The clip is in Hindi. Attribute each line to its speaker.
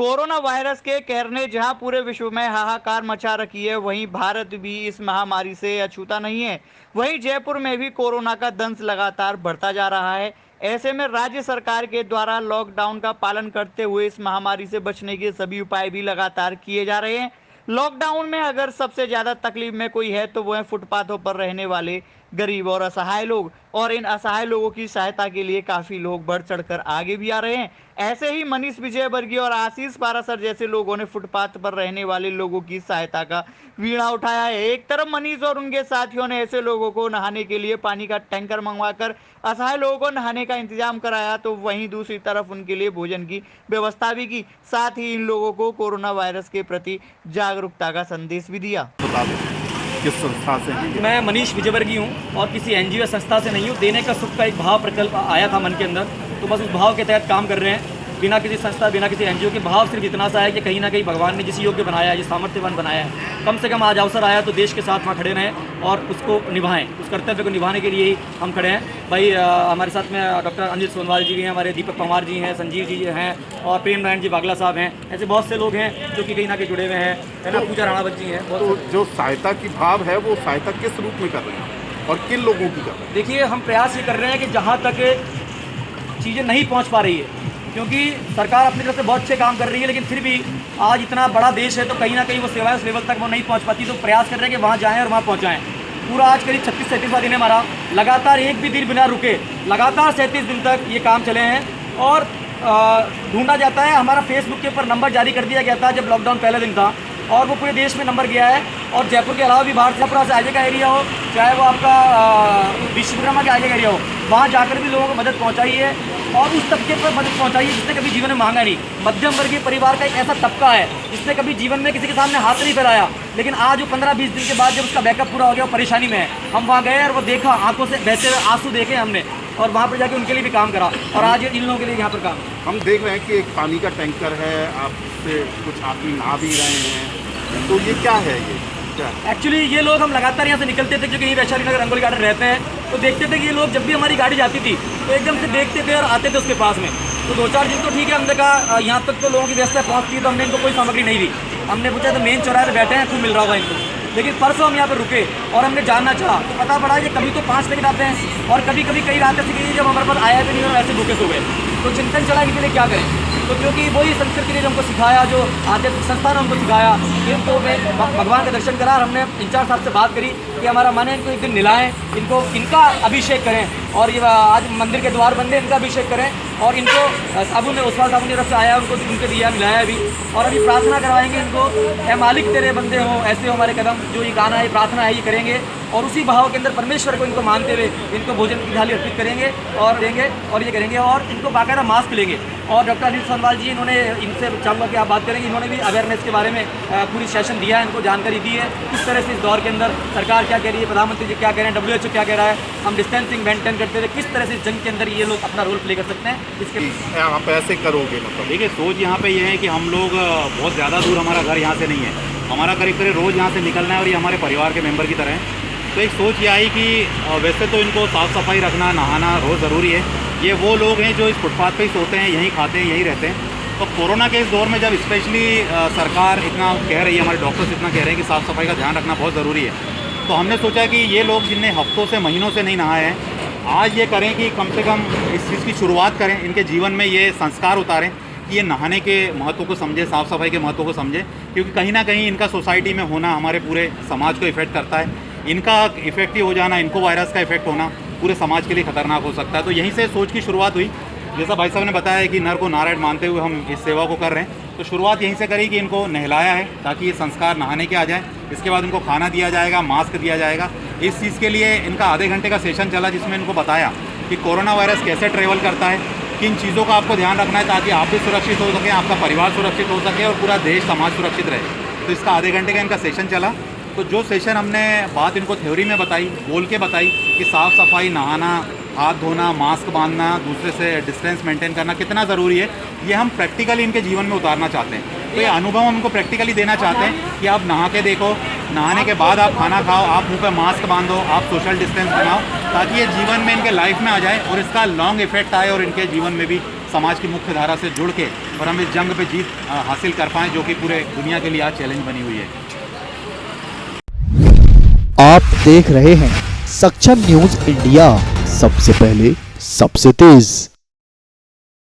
Speaker 1: कोरोना वायरस के कहर ने जहां पूरे विश्व में हाहाकार मचा रखी है, वहीं भारत भी इस महामारी से अछूता नहीं है। वहीं जयपुर में भी कोरोना का दंश लगातार बढ़ता जा रहा है। ऐसे में राज्य सरकार के द्वारा लॉकडाउन का पालन करते हुए इस महामारी से बचने के सभी उपाय भी लगातार किए जा रहे हैं। लॉकडाउन में अगर सबसे ज्यादा तकलीफ में कोई है तो वो है फुटपाथों पर रहने वाले गरीब और असहाय लोग, और इन असहाय लोगों की सहायता के लिए काफी लोग बढ़ चढ़कर आगे भी आ रहे हैं। ऐसे ही मनीष विजयवर्गीय और आशीष पारासर जैसे लोगों ने फुटपाथ पर रहने वाले लोगों की सहायता का वीणा उठाया है। एक तरफ मनीष और उनके साथियों ने ऐसे लोगों को नहाने के लिए पानी का टैंकर मंगवाकर असहाय लोगों को नहाने का इंतजाम कराया, तो वहीं दूसरी तरफ उनके लिए भोजन की व्यवस्था भी की। साथ ही इन लोगों को कोरोना वायरस के प्रति जागरूकता का संदेश भी दिया।
Speaker 2: बता दें किस संस्था से हैं?
Speaker 3: मैं मनीष विजयवर्गीय हूँ और किसी एनजीओ संस्था से नहीं हूँ। देने का सुख का एक भाव प्रकल्प आया था मन के अंदर, तो बस उस भाव के तहत काम कर रहे हैं। बिना किसी संस्था, बिना किसी एनजीओ के भाव सिर्फ इतना सा है कि कहीं ना कहीं भगवान ने जिस योग्य बनाया है, जिस सामर्थ्यवान बनाया है, कम से कम आज अवसर आया तो देश के साथ वहाँ खड़े रहें और उसको निभाएं। उस कर्तव्य को निभाने के लिए ही हम खड़े हैं। भाई हमारे साथ में डॉक्टर अनिल सोनवाल जी भी हैं, हमारे दीपक पंवार जी हैं, संजीव जी हैं और प्रेम नारायण जी बागला साहब हैं। ऐसे बहुत से लोग हैं जो कि कहीं ना कहीं जुड़े हुए हैं, है ना। पूजा राणावत जी हैं।
Speaker 2: तो जो सहायता की भाव है वो सहायता किस रूप में कर रहे हैं और किन लोगों की कर रहे हैं?
Speaker 3: देखिए, हम प्रयास ये कर रहे हैं कि जहाँ तक चीज़ें नहीं पहुँच पा रही है, क्योंकि सरकार अपनी तरफ से बहुत अच्छे काम कर रही है, लेकिन फिर भी आज इतना बड़ा देश है तो कहीं ना कहीं वो सेवाएं उस लेवल तक वो नहीं पहुंच पाती। तो प्रयास कर रहे हैं कि वहाँ जाएं और वहाँ पहुँचाएं। पूरा आज करीब 36-37वां दिन है हमारा, लगातार एक भी दिन बिना रुके लगातार 37 दिन तक ये काम चले हैं। और ढूंढा जाता है, हमारा फेसबुक के ऊपर नंबर जारी कर दिया गया था जब लॉकडाउन पहले दिन था, और वो पूरे देश में नंबर गया है। और जयपुर के अलावा भी बाहर छपरा से आगे का एरिया हो, चाहे वो आपका विश्वकर्मा के आगे का एरिया हो, वहाँ जाकर भी लोगों को मदद पहुँचाई है। और उस तबके पर मदद पहुँचाई है जिसने कभी जीवन में मांगा नहीं। मध्यम वर्गीय परिवार का एक ऐसा तबका है जिसने कभी जीवन में किसी के सामने हाथ नहीं फैलाया, लेकिन आज वो 15-20 दिन के बाद जब उसका बैकअप पूरा हो गया, वो परेशानी में है, हम वहाँ गए और वो देखा, आंखों से बहते हुए आंसू देखे हमने, और वहाँ पर जाके उनके लिए भी काम करा और आज इन लोगों के लिए यहाँ पर काम।
Speaker 2: हम देख रहे हैं कि एक पानी का टैंकर है, आपसे कुछ आदमी नहा भी रहे हैं, तो ये क्या है? ये
Speaker 3: एक्चुअली ये लोग, हम लगातार यहाँ से निकलते थे क्योंकि वैशाली नगर रंगोली गार्डन रहते हैं, तो देखते थे कि ये लोग जब भी हमारी गाड़ी जाती थी तो एकदम से देखते थे और आते थे उसके पास में। तो 2-4 दिन तो ठीक है, हमने कहा यहाँ तक तो लोगों की व्यवस्था पहुँचती है, तो हमने इनको कोई सामग्री नहीं दी। हमने पूछा तो मेन चौराहे पर बैठे हैं, खूब मिल रहा होगा इनको। लेकिन परसों हम यहाँ पर रुके और हमने जानना चाहा तो पता पड़ा कि कभी तो 5 पैकेट आते हैं और कभी कभी कई रात ऐसी गई जब हमारे पास आया भी नहीं और ऐसे भूखे सो गए। तो चिंतन चला कि लिए क्या करें, तो क्योंकि वही संस्कृति ने जो हमको सिखाया, जो आध्यात्मिक संस्था ने हमको सिखाया, इनको भगवान के दर्शन करा। हमने इंचार्ज साहब से बात करी कि हमारा मन है इनको एक दिन नहलाएं, इनको इनका अभिषेक करें, और ये आज मंदिर के द्वार बंद है, इनका अभिषेक करें, और इनको साबुन ने उस्मान साबुन की तरफ से आया, उनको उनके दिया, मिलाया भी, और अभी प्रार्थना करवाएंगे इनको, ए मालिक तेरे बंदे हो ऐसे हो हमारे कदम। जो ये गाना है, प्रार्थना है, ये करेंगे और उसी भाव के अंदर परमेश्वर को इनको मानते हुए इनको भोजन की थाली अर्पित करेंगे और देंगे और ये करेंगे, और इनको बाकायदा मास्क लेंगे। और डॉक्टर अनिल सोनवाल जी, इन्होंने, इनसे चाहूँगा कि आप बात करेंगे, इन्होंने भी अवेयरनेस के बारे में पूरी सेशन दिया है, इनको जानकारी दी है किस तरह से इस दौर के अंदर सरकार क्या कह रही है, प्रधानमंत्री जी क्या कह रहे हैं, WHO क्या कह रहा है, हम डिस्टेंसिंग मेंटेन करते हुए किस तरह से इस जंग के अंदर ये लोग अपना रोल प्ले कर सकते हैं। इसके
Speaker 2: आप ऐसे करोगे मतलब?
Speaker 4: देखिए, सोच यहाँ पे ये है कि हम लोग बहुत ज़्यादा दूर, हमारा घर यहाँ से नहीं है, हमारा करीब करीब रोज़ यहाँ से निकलना है और ये हमारे परिवार के मेंबर की तरह है। तो एक सोच ये आई कि वैसे तो इनको साफ़ सफाई रखना, नहाना रोज़ ज़रूरी है। ये वो लोग हैं जो इस फुटपाथ पे ही सोते हैं, यहीं खाते हैं, यहीं रहते हैं। तो कोरोना के इस दौर में जब स्पेशली सरकार इतना कह रही है, हमारे डॉक्टर्स इतना कह रहे हैं कि साफ़ सफाई का ध्यान रखना बहुत ज़रूरी है, तो हमने सोचा कि ये लोग जिनने हफ्तों से, महीनों से नहीं नहाए हैं, आज ये करें कि कम से कम इस चीज़ की शुरुआत करें, इनके जीवन में ये संस्कार उतारें कि ये नहाने के महत्व को समझे, साफ़ सफाई के महत्व को समझे, क्योंकि कहीं ना कहीं इनका सोसाइटी में होना हमारे पूरे समाज को इफ़ेक्ट करता है। इनका इफेक्टिव हो जाना, इनको वायरस का इफेक्ट होना पूरे समाज के लिए खतरनाक हो सकता है। तो यहीं से सोच की शुरुआत हुई। जैसा भाई साहब ने बताया कि नर को नारायण मानते हुए हम इस सेवा को कर रहे हैं, तो शुरुआत यहीं से करी कि इनको नहलाया है ताकि ये संस्कार नहाने के आ जाए। इसके बाद इनको खाना दिया जाएगा, मास्क दिया जाएगा। इस चीज़ के लिए इनका आधे घंटे का सेशन चला जिसमें इनको बताया कि कोरोना वायरस कैसे ट्रेवल करता है, किन चीज़ों का आपको ध्यान रखना है ताकि आप भी सुरक्षित हो सकें, आपका परिवार सुरक्षित हो सके और पूरा देश समाज सुरक्षित रहे। तो इसका आधे घंटे का इनका सेशन चला। तो जो सेशन हमने बात इनको थ्योरी में बताई, बोल के बताई कि साफ़ सफाई, नहाना, हाथ धोना, मास्क बांधना, दूसरे से डिस्टेंस मेंटेन करना कितना ज़रूरी है, ये हम प्रैक्टिकली इनके जीवन में उतारना चाहते हैं। तो ये अनुभव हम उनको प्रैक्टिकली देना चाहते हैं कि आप नहा के देखो, नहाने के बाद आप खाना खाओ, आप मुंह पे मास्क बांधो, आप सोशल डिस्टेंस बनाओ, ताकि ये जीवन में इनके लाइफ में आ जाए और इसका लॉन्ग इफेक्ट आए और इनके जीवन में भी समाज की मुख्य धारा से जुड़ के और हम इस जंग पे जीत हासिल कर पाएँ, जो कि पूरे दुनिया के लिए आज चैलेंज बनी हुई है।
Speaker 5: आप देख रहे हैं सक्षम न्यूज इंडिया, सबसे पहले सबसे तेज।